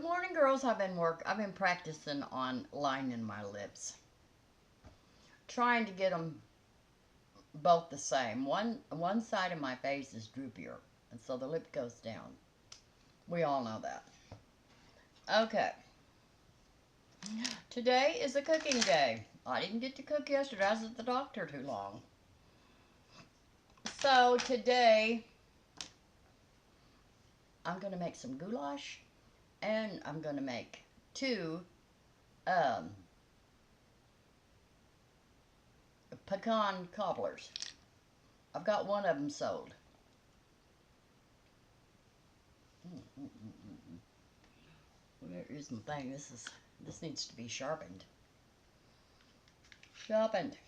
Good morning, girls. I've been practicing on lining my lips, trying to get them both the same. One side of my face is droopier, and so the lip goes down. We all know that. Okay. Today is a cooking day. I didn't get to cook yesterday. I was at the doctor too long. So today, I'm going to make some goulash, and I'm going to make two pecan cobblers. I've got one of them sold. Where is my thing? This needs to be sharpened. Sharpened.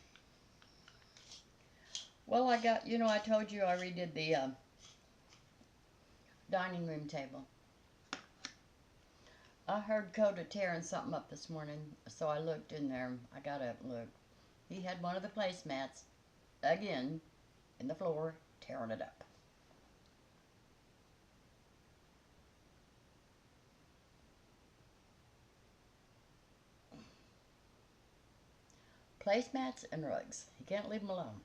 Well, I got, I told you I redid the dining room table. I heard Coda tearing something up this morning, so I looked in there. I got up and looked. He had one of the placemats, again, in the floor, tearing it up. Placemats and rugs. You can't leave them alone.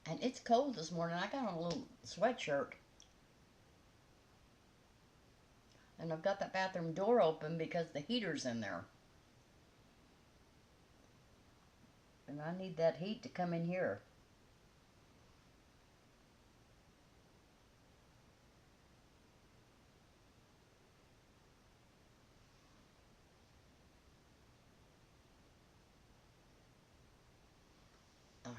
And it's cold this morning. I got on a little sweatshirt. And I've got that bathroom door open because the heater's in there. And I need that heat to come in here. All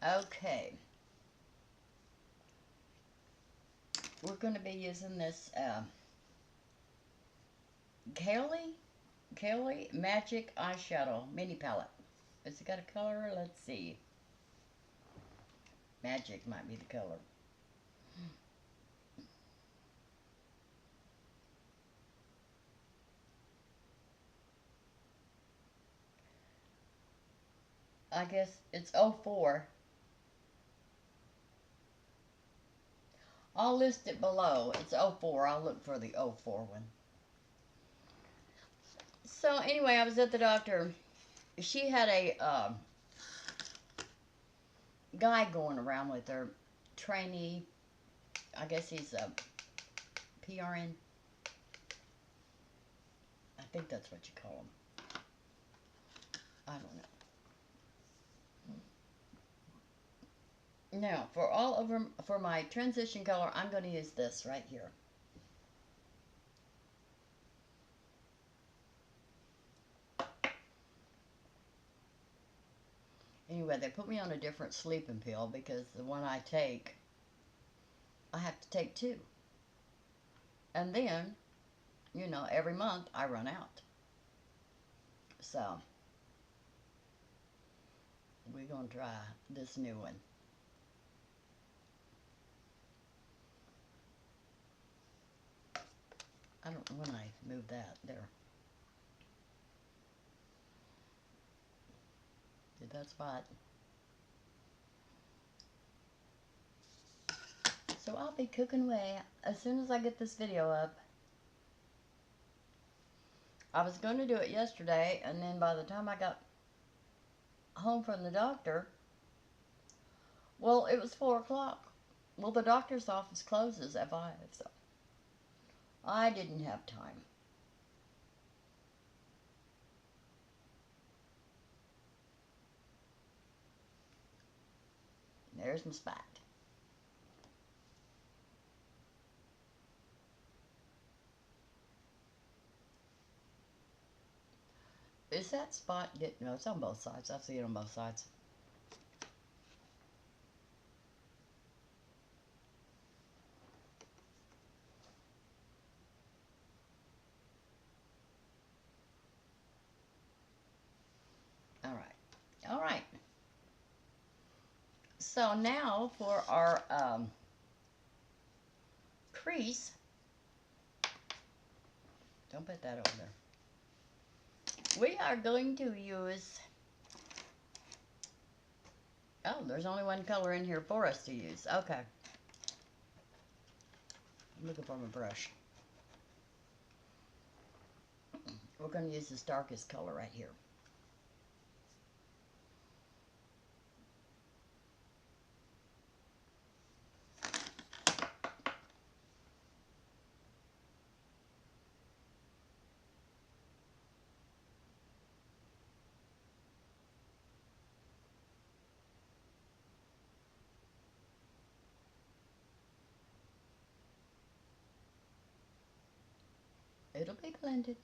right. Okay. We're going to be using this Kaely Magic Eyeshadow mini palette. Has it got a color? Let's see. Magic might be the color. I guess it's 04. I'll list it below. It's 04. I'll look for the 04 one. So anyway, I was at the doctor. She had a guy going around with her, trainee. I guess he's a PRN. I think that's what you call him. I don't know. Now, for my transition color, I'm going to use this right here. Anyway, they put me on a different sleeping pill because the one I take, I have to take two. And then, every month I run out. So, we're going to try this new one. I don't know when I moved that. There. Did that spot. So I'll be cooking away as soon as I get this video up. I was going to do it yesterday, and then by the time I got home from the doctor, well, it was 4 o'clock. Well, the doctor's office closes at 5, so I didn't have time. There's my spot. Is that spot getting... No, it's on both sides. I see it on both sides. All right. So now for our crease. Don't put that over there. We are going to use Oh, there's only one color in here for us to use. Okay. I'm looking for my brush. We're going to use this darkest color right here. It'll be blended.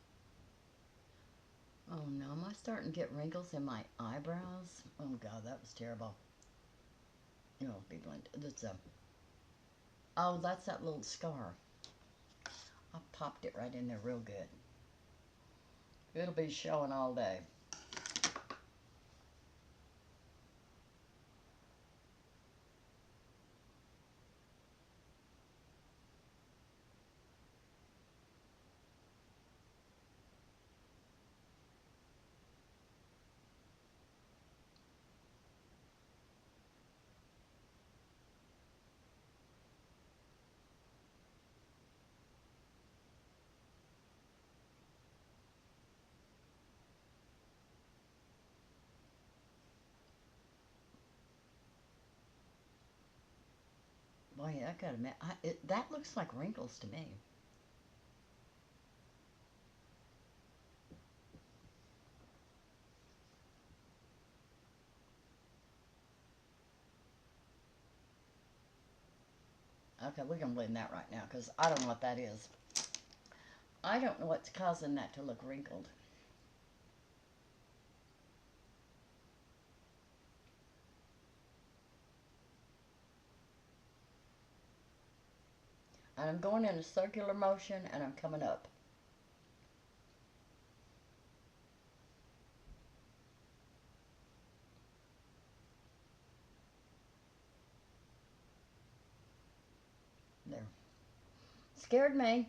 Oh no, am I starting to get wrinkles in my eyebrows? Oh god, that was terrible. It'll be blended. Oh, that's that little scar. I popped it right in there real good. It'll be showing all day. Boy, I gotta admit, that looks like wrinkles to me. Okay, we're gonna blend that right now because I don't know what that is. I don't know what's causing that to look wrinkled. And I'm going in a circular motion and I'm coming up. There. Scared me.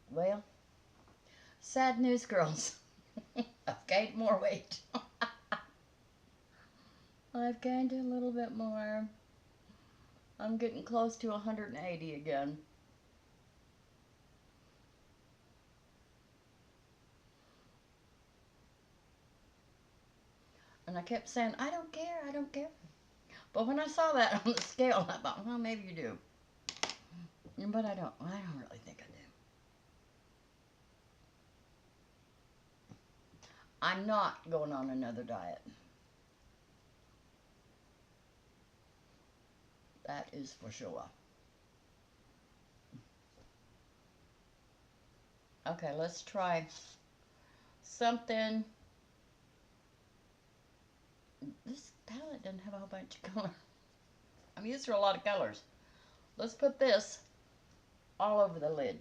Well, sad news, girls. I've gained more weight. I've gained a little bit more. I'm getting close to 180 again. And I kept saying, I don't care, I don't care. But when I saw that on the scale, I thought, well, maybe you do. But I don't really think I do. I'm not going on another diet. That is for sure. Okay, let's try something. This palette doesn't have a whole bunch of color. I'm used to a lot of colors. Let's put this all over the lid.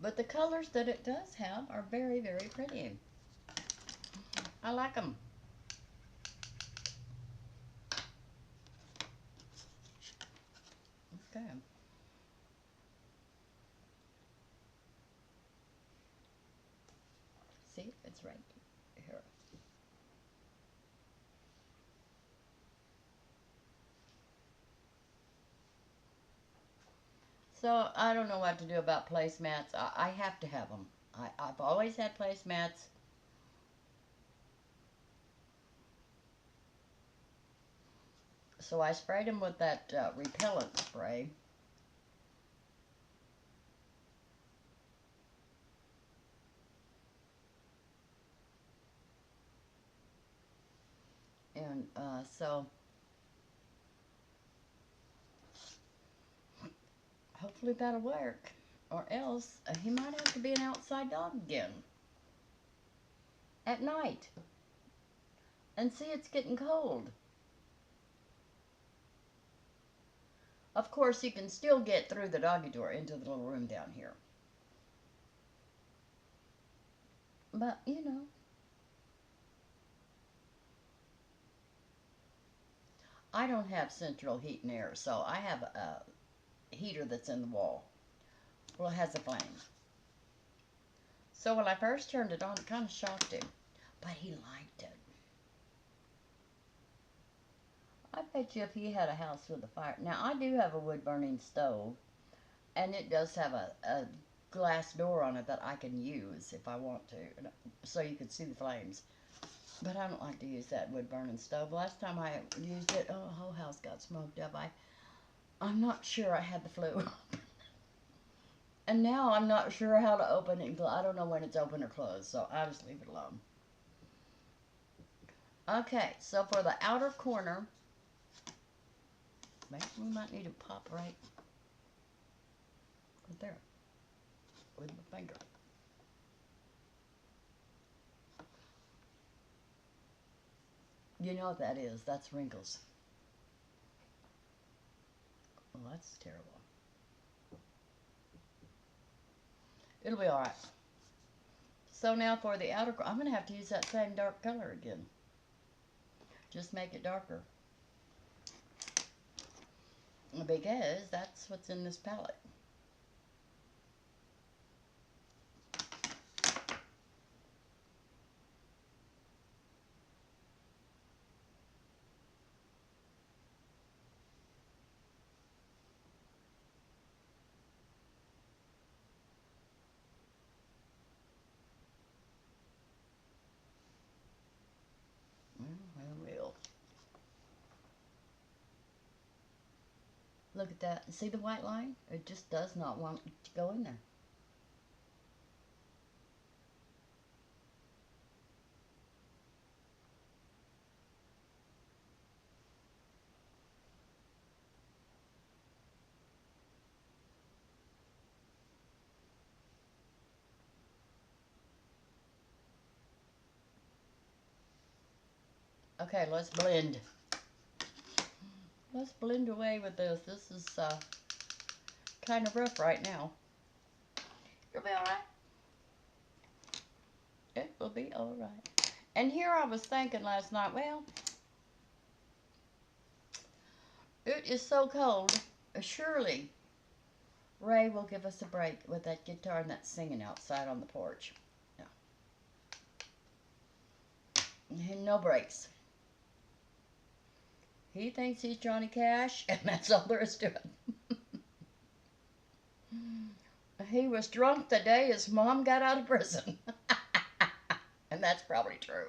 But the colors that it does have are very, very pretty. I like them. Okay. See, it's right here. So I don't know what to do about placemats. I have to have them. I've always had placemats. So I sprayed them with that repellent spray. And so hopefully that'll work. Or else he might have to be an outside dog again. At night. And see, it's getting cold. Of course, you can still get through the doggy door into the little room down here. But, you know, I don't have central heat and air, so I have a heater that's in the wall. Well, it has a flame. So when I first turned it on, it kind of shocked him, but he liked it. I bet you if he had a house with a fire. Now, I do have a wood-burning stove, and it does have a glass door on it that I can use if I want to, so you can see the flames. But I don't like to use that wood-burning stove. Last time I used it, oh, the whole house got smoked up. I'm not sure I had the flu. And now I'm not sure how to open it. I don't know when it's open or closed, so I'll just leave it alone. Okay, so for the outer corner, maybe we might need to pop right there with my finger. You know what that is. That's wrinkles. Well, that's terrible. It'll be alright. So now for the outer, I'm going to have to use that same dark color again. Just make it darker. Because that's what's in this palette. I will. Look at that. See the white line? It just does not want to go in there. Okay, let's blend. Let's blend away with this. This is kind of rough right now. It'll be alright. It will be alright. And here I was thinking last night, well, it is so cold. Surely Ray will give us a break with that guitar and that singing outside on the porch. No, no breaks. He thinks he's Johnny Cash, and that's all there is to it. He was drunk the day his mom got out of prison. And that's probably true.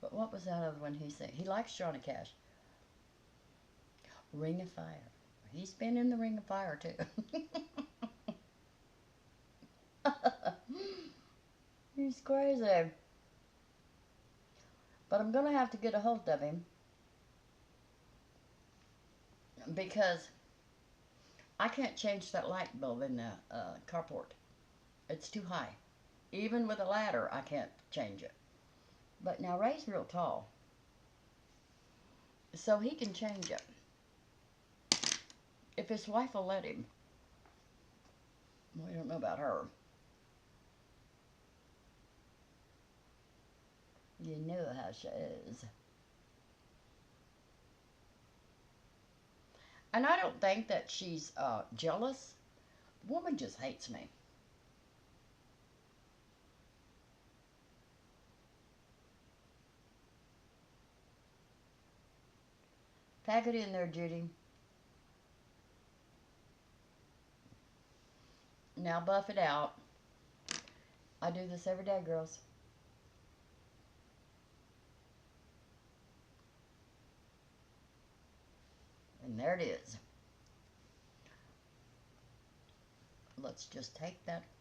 But what was that other one he said? He likes Johnny Cash. Ring of Fire. He's been in the Ring of Fire, too. He's crazy. But I'm going to have to get a hold of him. Because I can't change that light bulb in the carport. It's too high. Even with a ladder, I can't change it. But now Ray's real tall. So he can change it. If his wife will let him. We don't know about her. You know how she is. And I don't think that she's jealous. The woman just hates me. Pack it in there, Judy. Now buff it out. I do this every day, girls. And there it is. Let's just take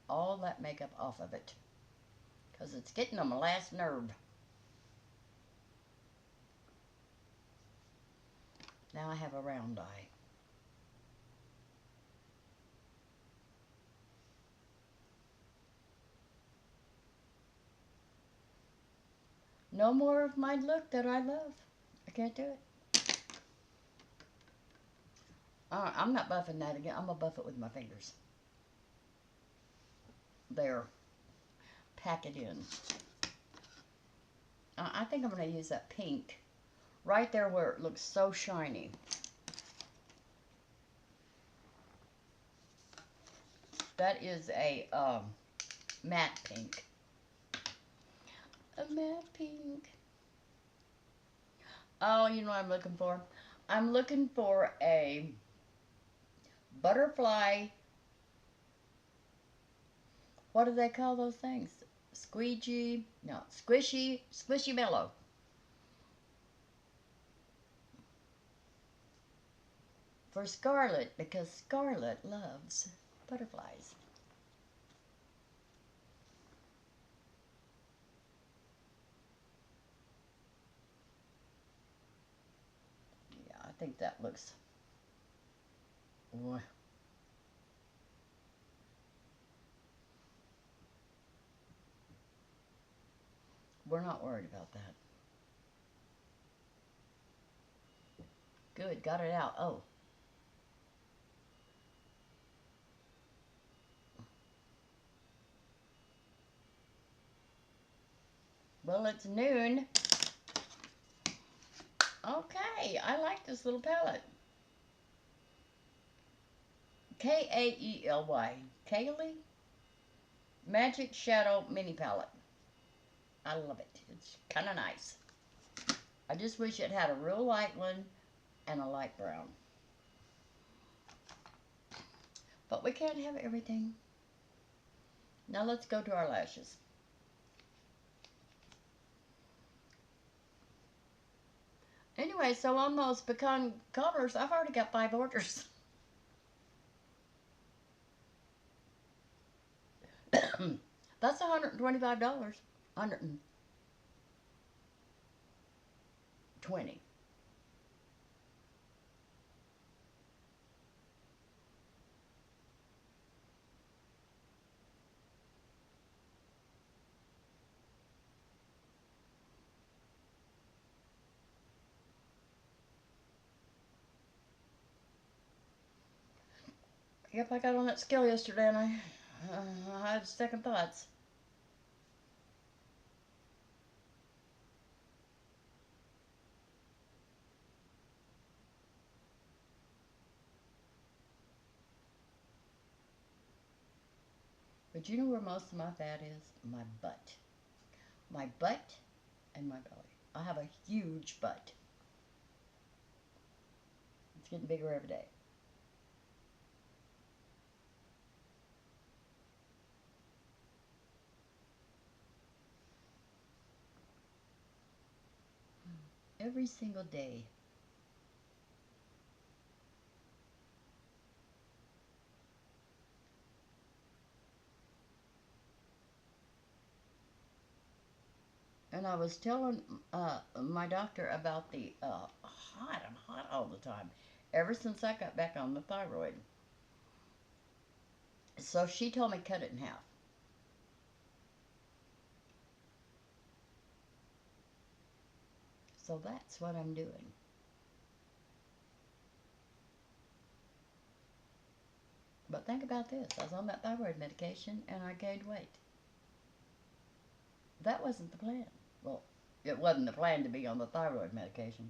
all that makeup off of it. Because it's getting on my last nerve. Now I have a round eye. No more of my look that I love. I can't do it. I'm not buffing that again. I'm going to buff it with my fingers. There. pack it in. I think I'm going to use that pink right there where it looks so shiny. That is a matte pink. A matte pink. Oh, you know what I'm looking for? I'm looking for a butterfly. What do they call those things? Squeegee? No, squishy mellow. For Scarlett, because Scarlett loves butterflies. Yeah, I think that looks... We're not worried about that. Good, got it out. Oh. Well, it's noon. Okay, I like this little palette. K-A-E-L-Y. Kaely Magic Shadow Mini Palette. I love it. It's kind of nice. I just wish it had a real light one and a light brown. But we can't have everything. Now let's go to our lashes. Anyway, so on those pecan covers, I've already got 5 orders. That's $125. $120. Yep, I got on that scale yesterday and I had second thoughts. But you know where most of my fat is? My butt. My butt and my belly. I have a huge butt. It's getting bigger every day. Every single day. And I was telling my doctor about the hot. I'm hot all the time. Ever since I got back on the thyroid. So she told me cut it in half. So that's what I'm doing. But think about this. I was on that thyroid medication and I gained weight. That wasn't the plan. Well, it wasn't the plan to be on the thyroid medication.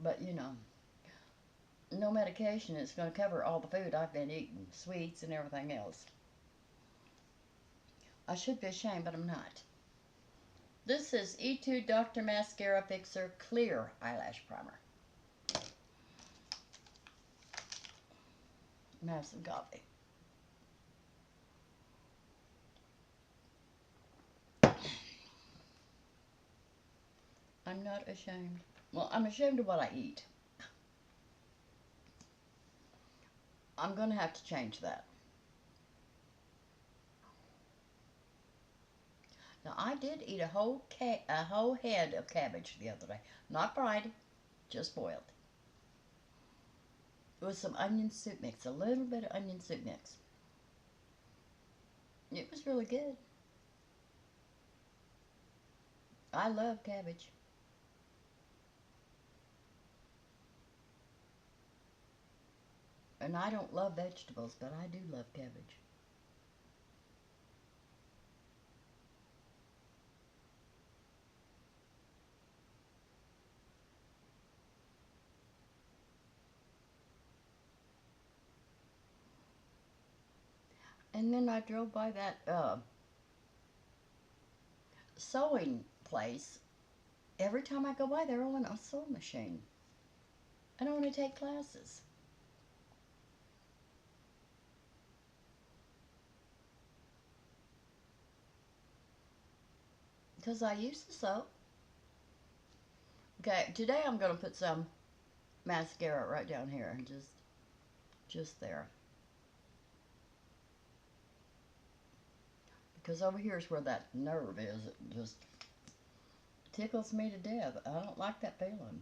But, you know, no medication is going to cover all the food I've been eating, sweets and everything else. I should be ashamed, but I'm not. This is Etude Dr Mascara Fixer Clear Eyelash Primer. I'm going to have some coffee. I'm not ashamed. Well, I'm ashamed of what I eat. I'm going to have to change that. Now, I did eat a whole head of cabbage the other day. Not fried, just boiled. With some onion soup mix, a little bit of onion soup mix. It was really good. I love cabbage. And I don't love vegetables, but I do love cabbage. And then I drove by that sewing place. Every time I go by, they're on a sewing machine. I don't want to take classes. Because I used to sew. Okay, today I'm going to put some mascara right down here and just there. Because over here is where that nerve is. It just tickles me to death. I don't like that feeling.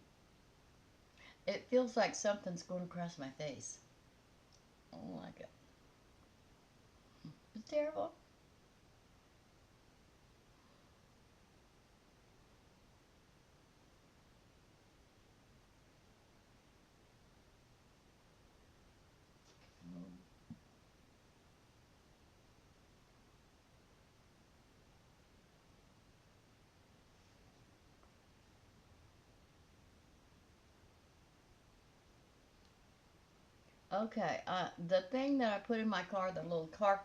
It feels like something's going across my face. I don't like it. It's terrible. Okay, the thing that I put in my car, the little car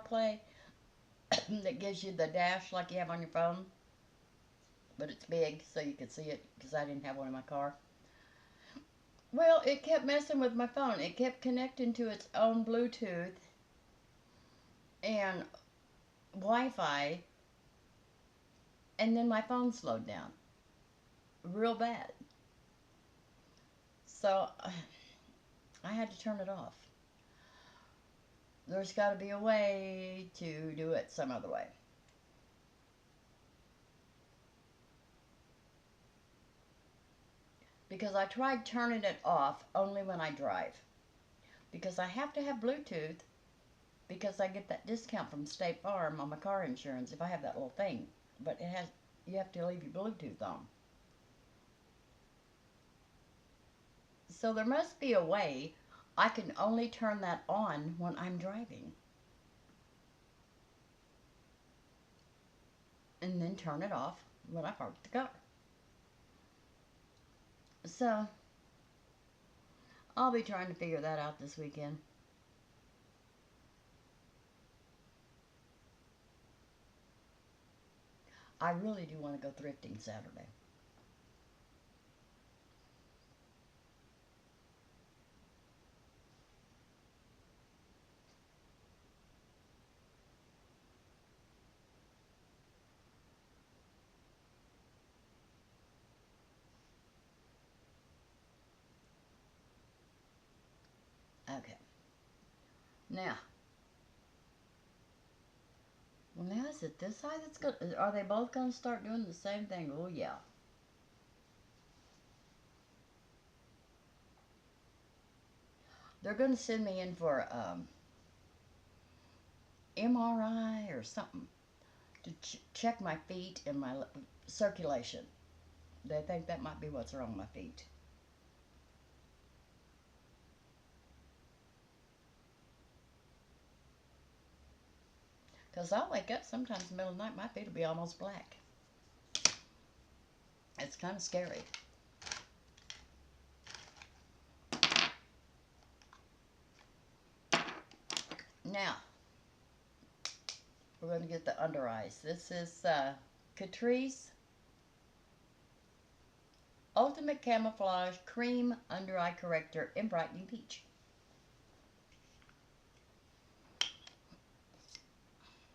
play that gives you the dash like you have on your phone, but it's big so you can see it because I didn't have one in my car. Well, it kept messing with my phone. It kept connecting to its own Bluetooth and Wi-Fi, and then my phone slowed down real bad. So I had to turn it off. There's got to be a way to do it some other way. Because I tried turning it off only when I drive. Because I have to have Bluetooth because I get that discount from State Farm on my car insurance if I have that little thing. But you have to leave your Bluetooth on. So there must be a way I can only turn that on when I'm driving. And then turn it off when I park the car. So I'll be trying to figure that out this weekend. I really do want to go thrifting Saturday. Okay. Now is it this side that's going to... Are they both going to start doing the same thing? Oh, yeah. They're going to send me in for MRI or something to check my feet and my circulation. They think that might be what's wrong with my feet. Because I'll wake up sometimes in the middle of the night, my feet will be almost black. It's kind of scary. Now, we're going to get the under eyes. This is Catrice Ultimate Camouflage Cream Under Eye Corrector in Brightening Peach.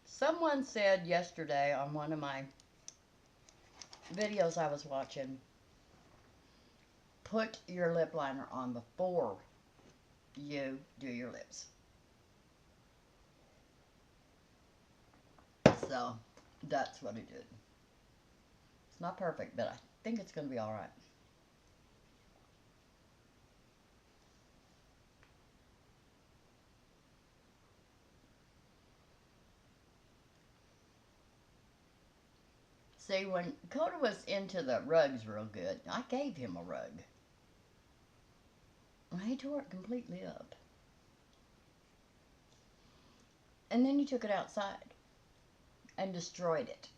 Someone said yesterday on one of my videos I was watching, put your lip liner on before you do your lips. So that's what I did. It's not perfect, but I think it's going to be all right. See, when Coda was into the rugs real good, I gave him a rug. He tore it completely up. And then he took it outside and destroyed it.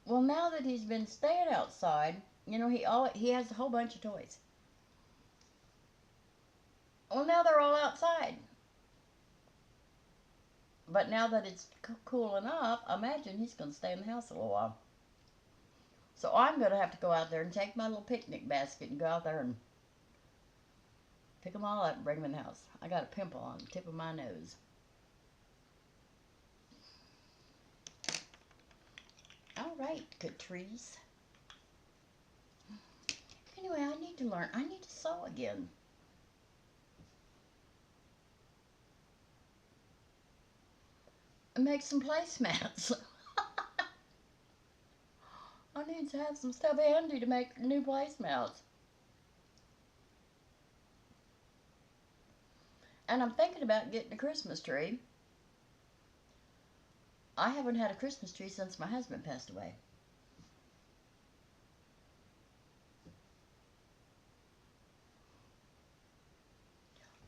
Well, now that he's been staying outside, you know, he has a whole bunch of toys. Well, now they're all outside. But now that it's cooling up, I imagine he's going to stay in the house a little while. So I'm going to have to go out there and take my little picnic basket and go out there and pick them all up and bring them in the house. I got a pimple on the tip of my nose. All right, Catrice. Anyway, I need to learn. I need to sew again. And make some placemats. I need to have some stuff handy to make new placemats. And I'm thinking about getting a Christmas tree. I haven't had a Christmas tree since my husband passed away.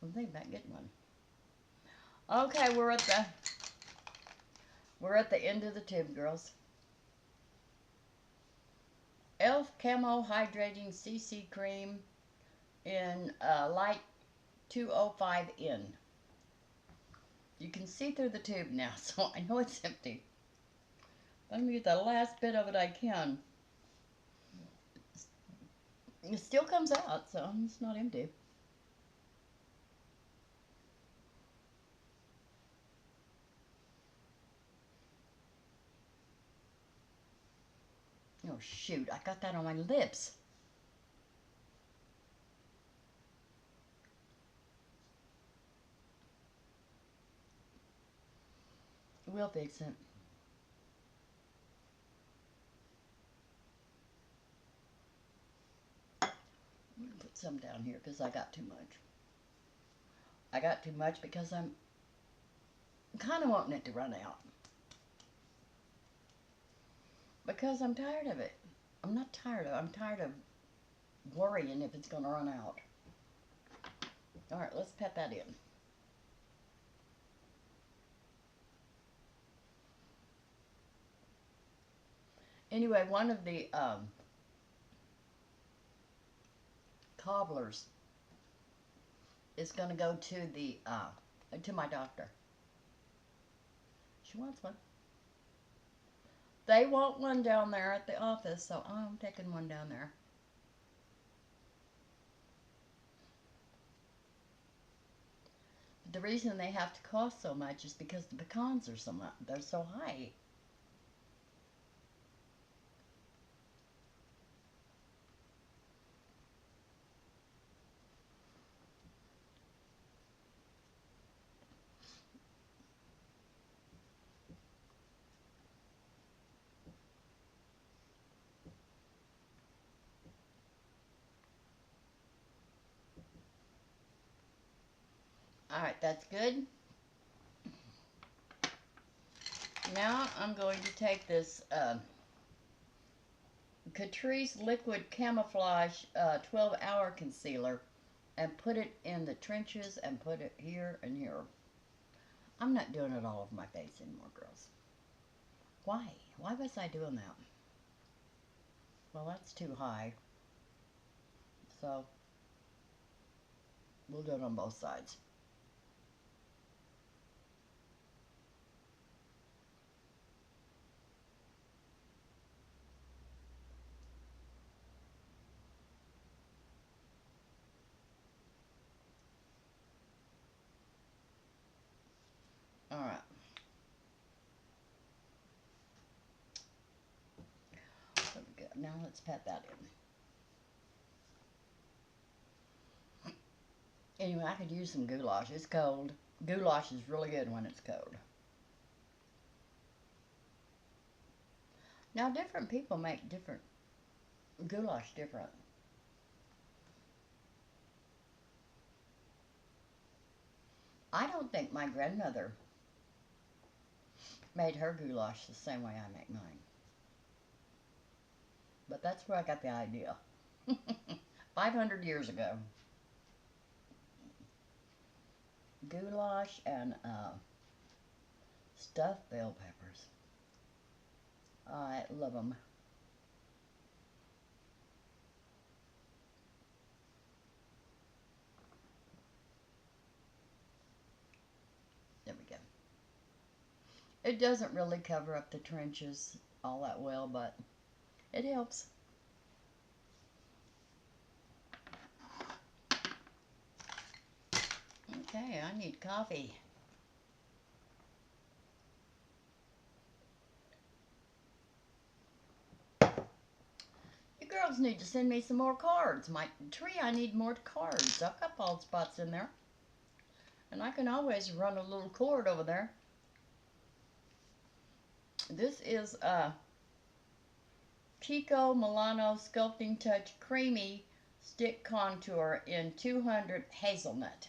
I'm thinking about getting one. Okay, we're at the end of the tube, girls. e.l.f. Camo Hydrating CC Cream in light 205N. You can see through the tube now, so I know it's empty. Let me get the last bit of it I can. It still comes out, so it's not empty. Oh shoot, I got that on my lips. We'll fix it. I'm gonna put some down here because I got too much. I got too much because I'm kind of wanting it to run out. Because I'm tired of it. I'm not tired of it. I'm tired of worrying if it's going to run out. All right, let's pat that in. Anyway, one of the cobblers is going to go to my doctor. She wants one. They want one down there at the office, so I'm taking one down there. The reason they have to cost so much is because the pecans are they're so high. All right, that's good. Now I'm going to take this Catrice Liquid Camouflage 12-hour concealer and put it in the trenches and put it here and here. I'm not doing it all over my face anymore, girls. Why? Why was I doing that? Well, that's too high. So, we'll do it on both sides. All right. So we go. Now let's pat that in. Anyway, I could use some goulash. It's cold. Goulash is really good when it's cold. Now, different people make different goulash different. I don't think my grandmother made her goulash the same way I make mine. But that's where I got the idea. 500 years ago. Goulash and stuffed bell peppers. I love them. There we go. It doesn't really cover up the trenches all that well, but it helps. Okay, I need coffee. You girls need to send me some more cards. My tree, I need more cards. I've got bald spots in there. And I can always run a little cord over there. This is Kiko Malano Sculpting Touch Creamy Stick Contour in 200 Hazelnut.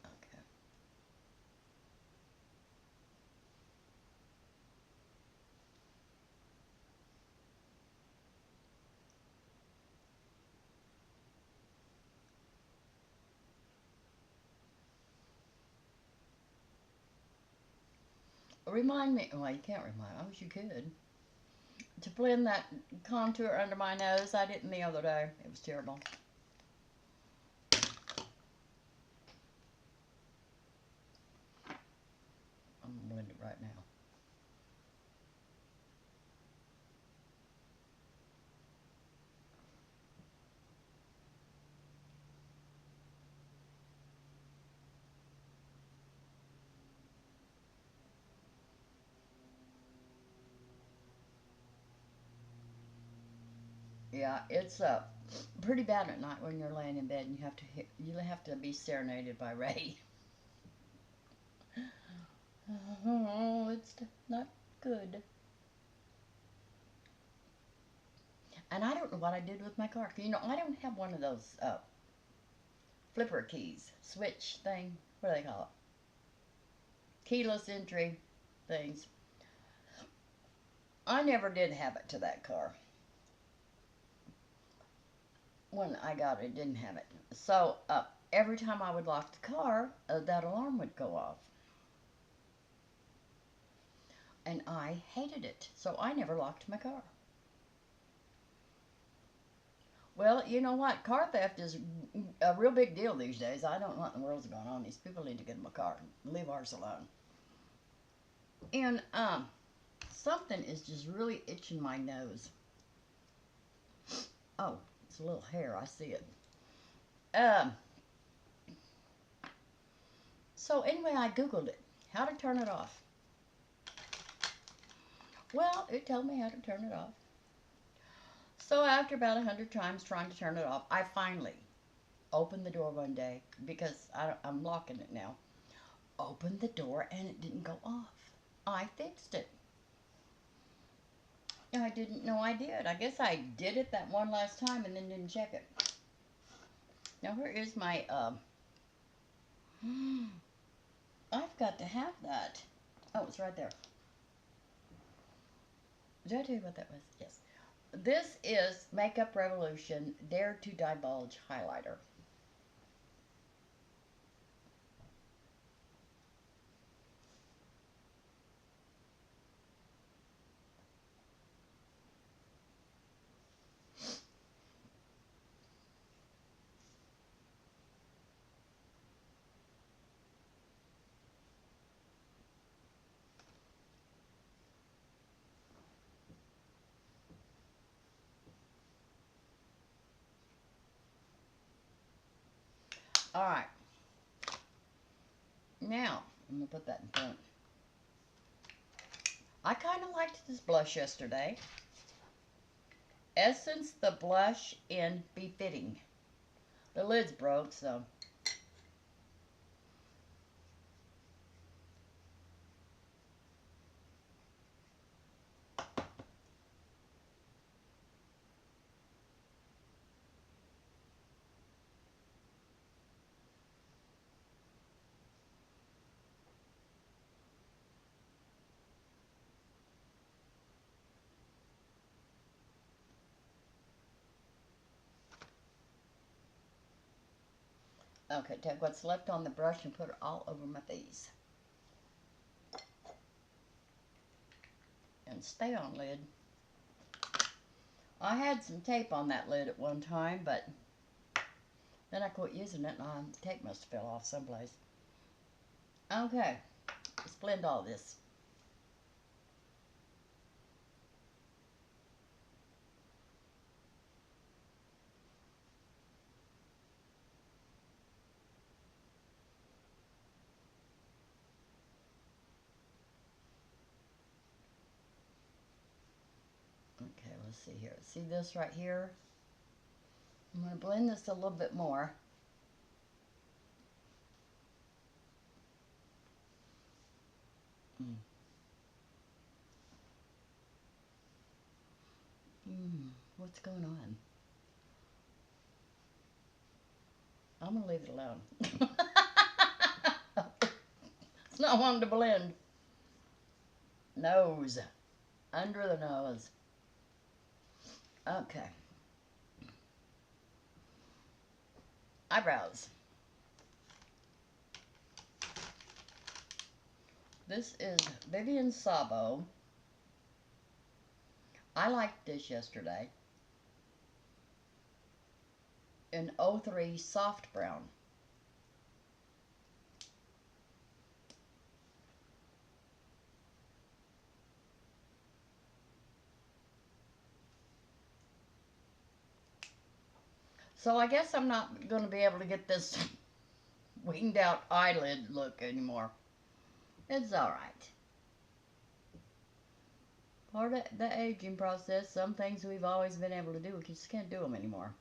Okay. Remind me, well, you can't remind, I wish you could, to blend that contour under my nose. I didn't the other day. It was terrible. I'm going to blend it right now. Yeah, it's pretty bad at night when you're laying in bed and you have to be serenaded by Ray. Oh, it's not good. And I don't know what I did with my car. You know, I don't have one of those flipper keys, switch thing. What do they call it? Keyless entry things. I never did have it to that car. When I got it, it didn't have it. So every time I would lock the car, that alarm would go off. And I hated it, so I never locked my car. Well, you know what? Car theft is a real big deal these days. I don't know what in the world's going on. These people need to get them a car and leave ours alone. And something is just really itching my nose. Oh, it's a little hair. I see it. So anyway, I Googled it. How to turn it off. Well, it told me how to turn it off. So after about 100 times trying to turn it off, I finally opened the door one day because I'm locking it now. Opened the door and it didn't go off. I fixed it. I didn't know I did. I guess I did it that one last time and then didn't check it. Now where is my, I've got to have that. Oh, it's right there. Did I tell you what that was? Yes. This is Makeup Revolution Dare to Divulge Highlighter. All right. Now, I'm going to put that in front. I kind of liked this blush yesterday. Essence the blush in Befitting. The lid's broke, so. Okay, take what's left on the brush and put it all over my face. And stay on lid. I had some tape on that lid at one time, but then I quit using it and the tape must have fell off someplace. Okay, let's blend all this. Okay, let's see here. See this right here? I'm going to blend this a little bit more. What's going on? I'm going to leave it alone. It's not wanting to blend. Nose. Under the nose. Okay. Eyebrows. This is Vivienne Sabo. I liked this yesterday. In 03 Soft Brown. So I guess I'm not going to be able to get this winged out eyelid look anymore. It's alright. Part of the aging process, some things we've always been able to do, we just can't do them anymore.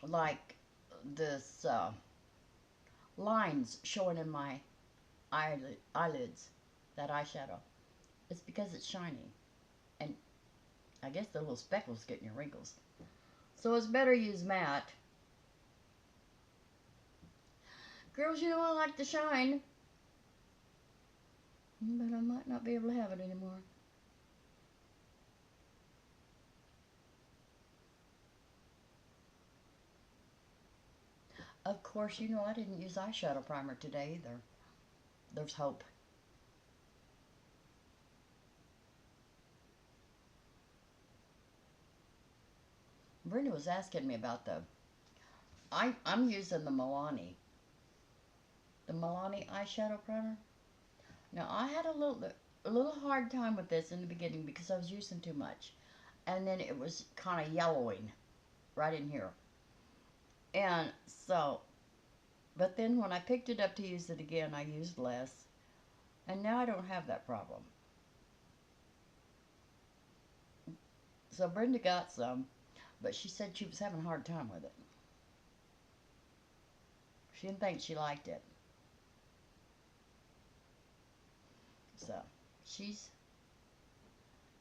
Like this lines showing in my eyelids, that eyeshadow. It's because it's shiny. And I guess the little speckles get in your wrinkles. So it's better use matte. Girls, you know I like to shine. But I might not be able to have it anymore. Of course, you know I didn't use eyeshadow primer today either. There's hope. Brenda was asking me about I'm using the Milani eyeshadow primer. Now I had a little hard time with this in the beginning because I was using too much, and then it was kind of yellowing right in here. And so, but then when I picked it up to use it again, I used less, and now I don't have that problem. So Brenda got some, but she said she was having a hard time with it. She didn't think she liked it. So she's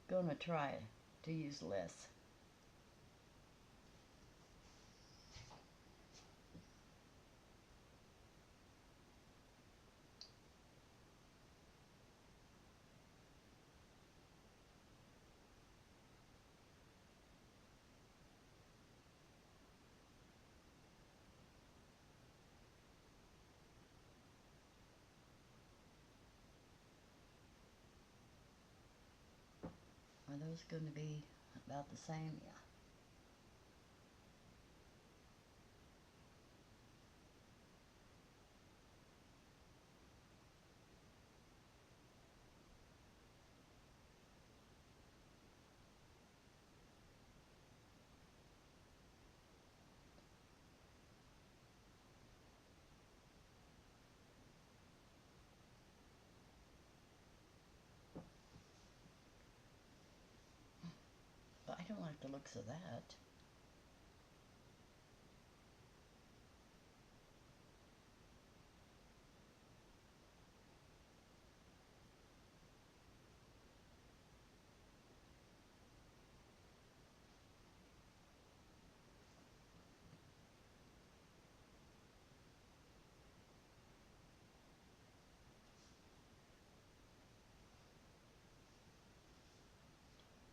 gonna try to use less. Are those going to be about the same? Yeah. But I don't like the looks of that.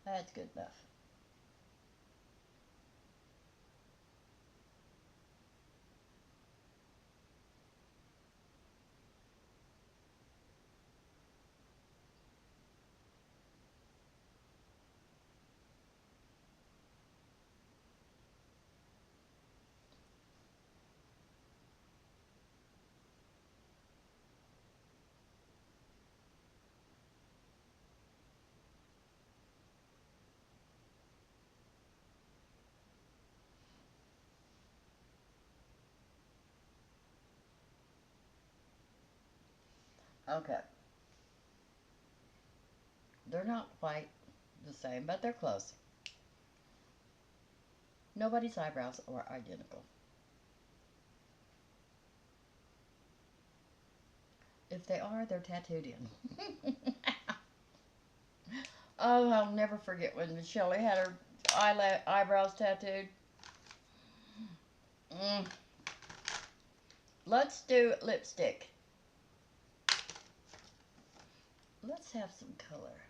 That's good enough. Okay. They're not quite the same, but they're close. Nobody's eyebrows are identical. If they are, they're tattooed in. Oh, I'll never forget when Shelley had her eyebrows tattooed. Mm. Let's do lipstick. Let's have some color.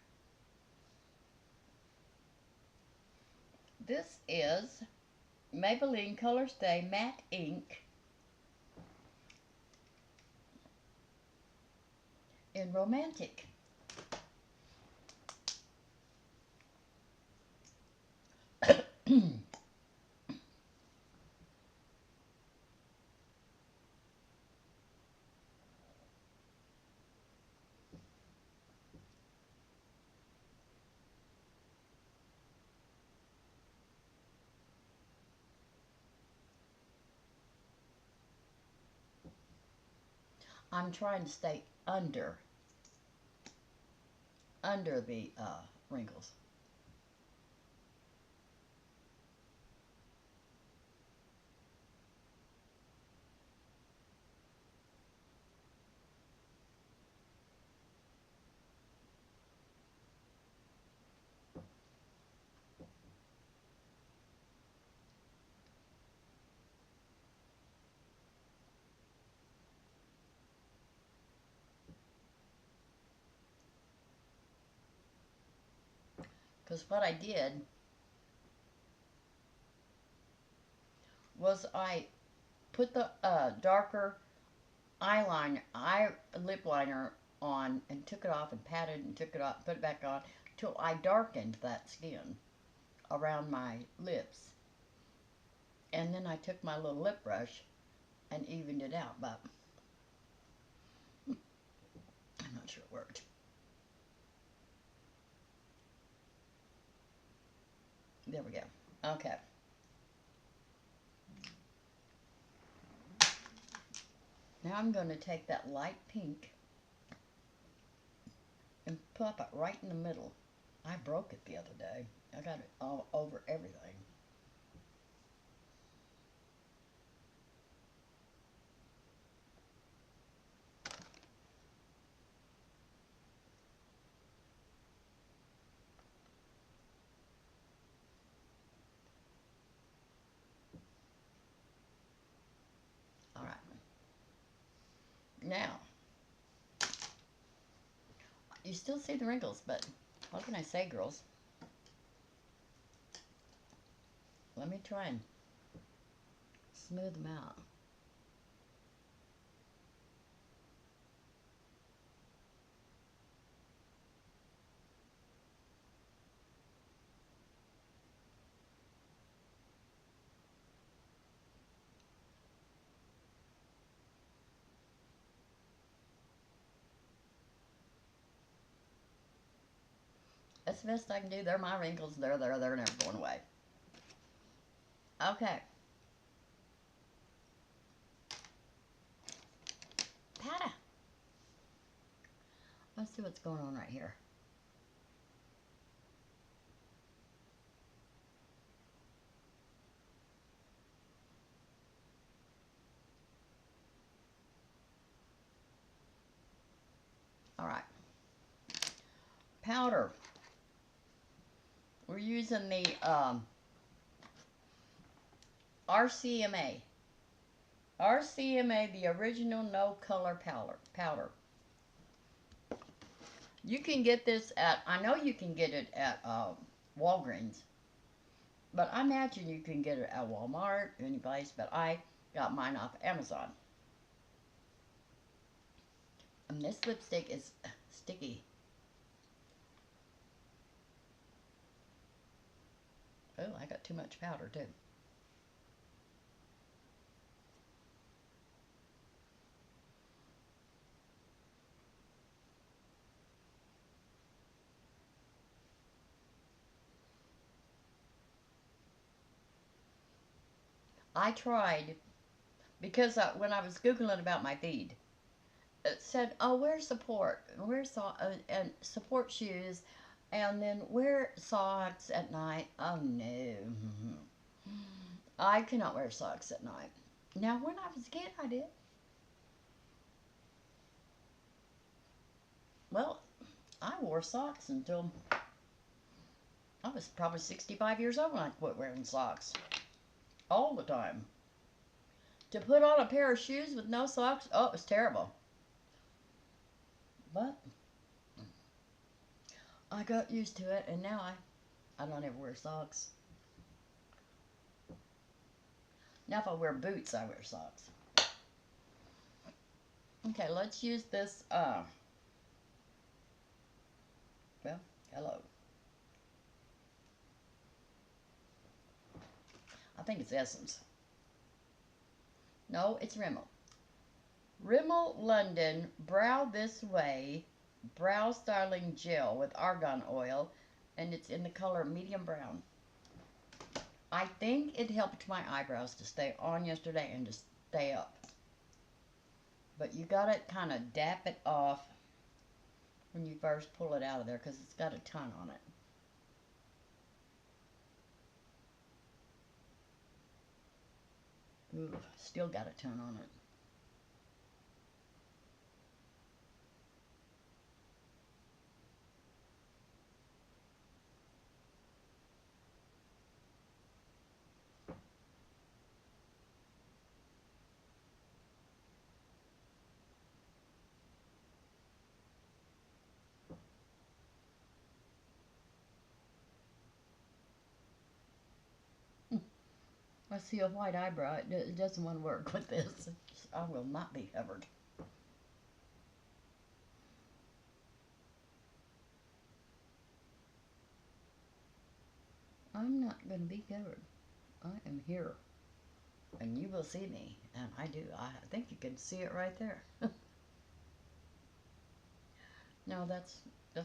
This is Maybelline Color Stay Matte Ink in Romantic. I'm trying to stay under the wrinkles. Because what I did was I put the darker lip liner on and took it off and patted and took it off, put it back on till I darkened that skin around my lips. And then I took my little lip brush and evened it out, but I'm not sure it worked. There we go. Okay. Now I'm going to take that light pink and pop it right in the middle. I broke it the other day. I got it all over everything. All right. Now, you still see the wrinkles, but what can I say, girls? Let me try and smooth them out. That's the best I can do. They're my wrinkles. They're there. They're never going away. Okay. Pata. Let's see what's going on right here. All right. Powder. We're using the RCMA. RCMA, the original no color powder. You can get this at, I know you can get it at Walgreens. But I imagine you can get it at Walmart, any place, but I got mine off Amazon. And this lipstick is sticky. Oh, I got too much powder too. I tried, because when I was Googling about my feed, it said, oh, wear support, and support shoes, and then wear socks at night. Oh, no. I cannot wear socks at night. Now, when I was a kid, I did. Well, I wore socks until I was probably 65 years old when I quit wearing socks. All the time. To put on a pair of shoes with no socks, oh, it was terrible. But I got used to it, and now I don't ever wear socks. Now if I wear boots, I wear socks. Okay, let's use this, well, hello. I think it's Essence. No, it's Rimmel. Rimmel London Brow This Way Brow Styling Gel with Argan Oil, and it's in the color medium brown. I think it helped my eyebrows to stay on yesterday and to stay up. But you gotta kind of dap it off when you first pull it out of there, because it's got a ton on it. Ooh, still got a ton on it. I see a white eyebrow. It doesn't want to work with this. I will not be covered. I'm not going to be covered. I am here. And you will see me. And I do. I think you can see it right there. No, that's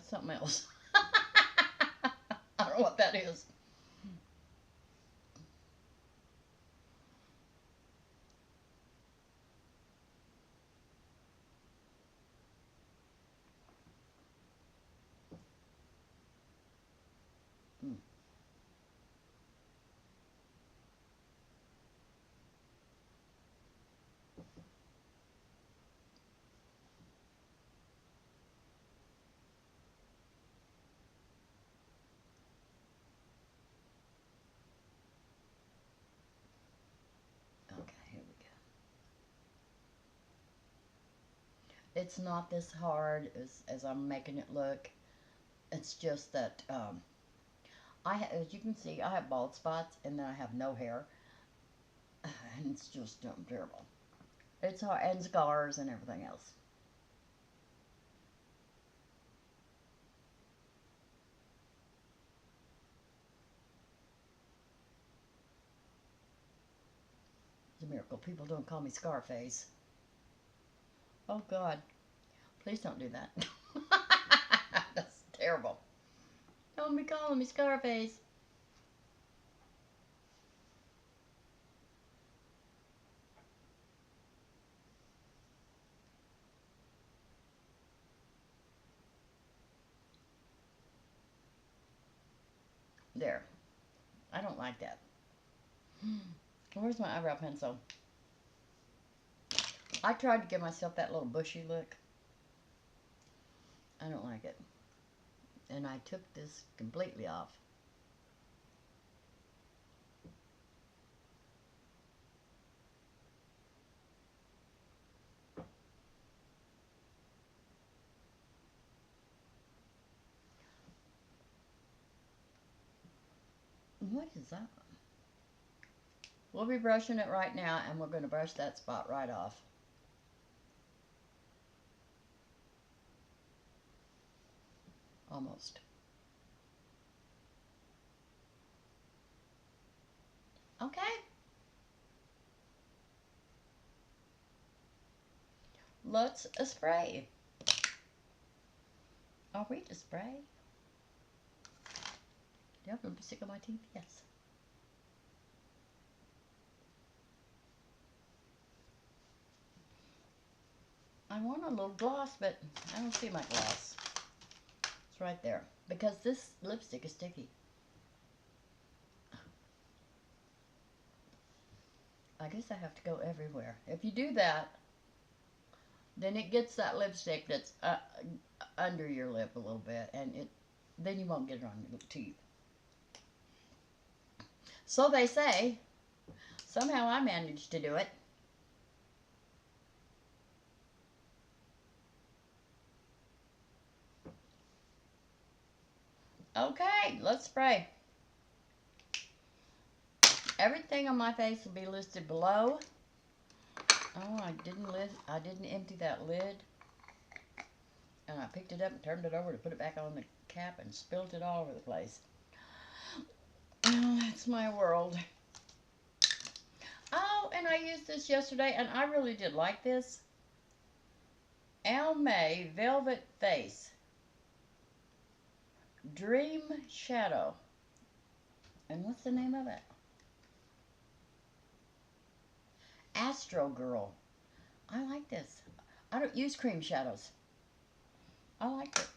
something else. I don't know what that is. Mm. Okay, here we go. It's not this hard as I'm making it look. It's just that as you can see, I have bald spots and then I have no hair, and it's just terrible. It's hard, and scars and everything else. It's a miracle people don't call me Scarface. Oh God, please don't do that. That's terrible. Don't be calling me Scarface. There. I don't like that. Where's my eyebrow pencil? I tried to give myself that little bushy look. I don't like it. And I took this completely off. What is that? We'll be brushing it right now, and we're going to brush that spot right off. Almost. Okay. Let's spray. Are we to spray? Do you have lipstick on my teeth? Yes. I want a little gloss, but I don't see my gloss. It's right there. Because this lipstick is sticky. I guess I have to go everywhere. If you do that, then it gets that lipstick that's under your lip a little bit, and then you won't get it on your teeth. So they say. Somehow I managed to do it. Okay, let's spray. Everything on my face will be listed below. Oh, I didn't empty that lid. And I picked it up and turned it over to put it back on the cap and spilled it all over the place. Oh, that's my world. Oh, and I used this yesterday, and I really did like this. Almay Velvet Face Dream Shadow. And what's the name of it? Astro Girl. I like this. I don't use cream shadows. I like it.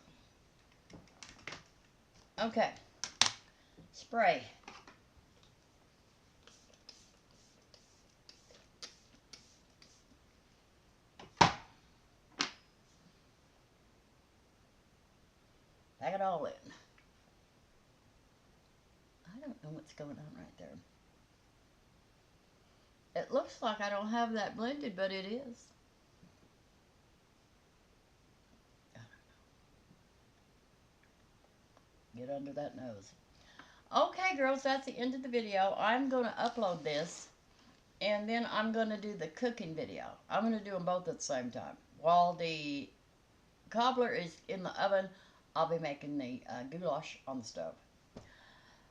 Okay. Spray. Pack it all in. I don't know what's going on right there. It looks like I don't have that blended, but it is. Get under that nose. Okay, girls, that's the end of the video. I'm going to upload this, and then I'm going to do the cooking video. I'm going to do them both at the same time. While the cobbler is in the oven, I'll be making the goulash on the stove.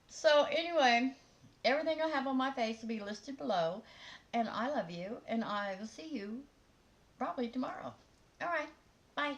So anyway, everything I have on my face will be listed below. And I love you, and I will see you probably tomorrow. All right, bye.